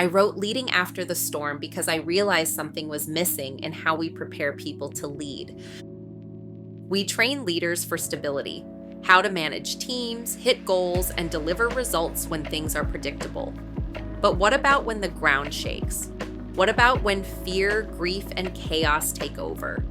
I wrote Leading After the Storm because I realized something was missing in how we prepare people to lead. We train leaders for stability, how to manage teams, hit goals, and deliver results when things are predictable. But what about when the ground shakes? What about when fear, grief, and chaos take over?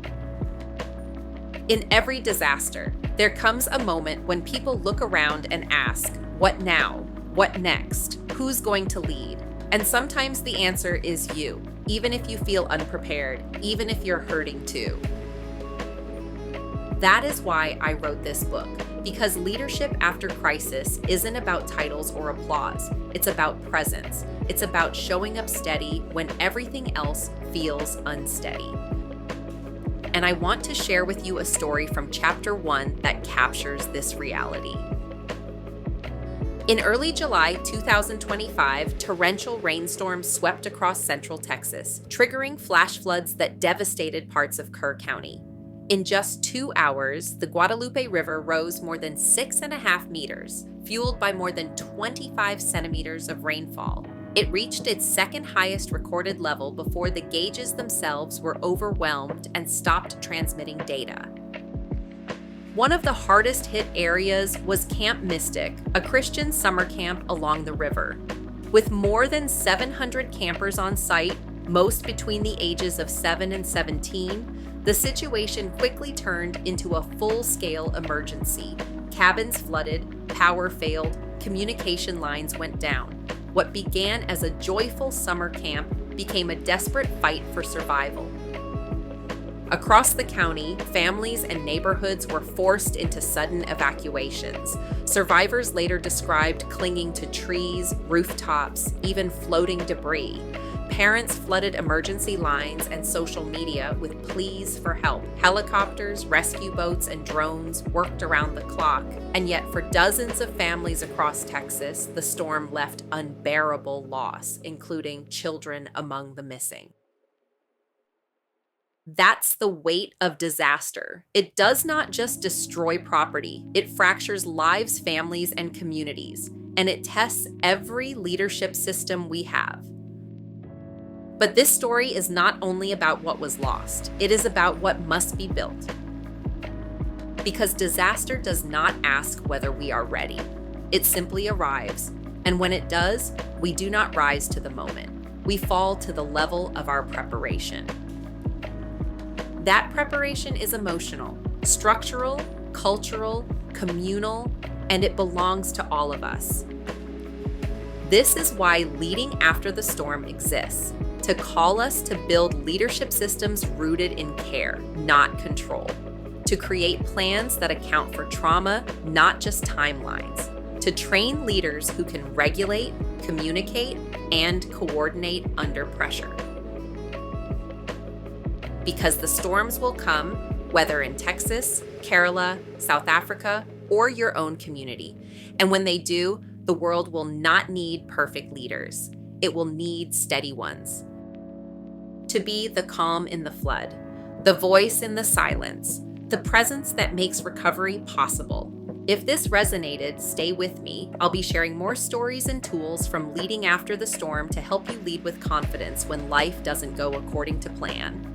In every disaster, there comes a moment when people look around and ask, what now? What next? Who's going to lead? And sometimes the answer is you, even if you feel unprepared, even if you're hurting too. That is why I wrote this book, because leadership after crisis isn't about titles or applause. It's about presence. It's about showing up steady when everything else feels unsteady. And I want to share with you a story from chapter 1 that captures this reality. In early July 2025, torrential rainstorms swept across central Texas, triggering flash floods that devastated parts of Kerr County. In just 2 hours, the Guadalupe River rose more than 6.5 meters, fueled by more than 25 centimeters of rainfall. It reached its second highest recorded level before the gauges themselves were overwhelmed and stopped transmitting data. One of the hardest hit areas was Camp Mystic, a Christian summer camp along the river. With more than 700 campers on site, most between the ages of 7 and 17, the situation quickly turned into a full-scale emergency. Cabins flooded, power failed, communication lines went down. What began as a joyful summer camp became a desperate fight for survival. Across the county, families and neighborhoods were forced into sudden evacuations. Survivors later described clinging to trees, rooftops, even floating debris. Parents flooded emergency lines and social media with pleas for help. Helicopters, rescue boats, and drones worked around the clock. And yet, for dozens of families across Texas, the storm left unbearable loss, including children among the missing. That's the weight of disaster. It does not just destroy property, it fractures lives, families, and communities, and it tests every leadership system we have. But this story is not only about what was lost, it is about what must be built. Because disaster does not ask whether we are ready. It simply arrives, and when it does, we do not rise to the moment. We fall to the level of our preparation. That preparation is emotional, structural, cultural, communal, and it belongs to all of us. This is why Leading After the Storm exists, to call us to build leadership systems rooted in care, not control, to create plans that account for trauma, not just timelines, to train leaders who can regulate, communicate, and coordinate under pressure. Because the storms will come, whether in Texas, Kerala, South Africa, or your own community. And when they do, the world will not need perfect leaders. It will need steady ones. To be the calm in the flood, the voice in the silence, the presence that makes recovery possible. If this resonated, stay with me. I'll be sharing more stories and tools from Leading After the Storm to help you lead with confidence when life doesn't go according to plan.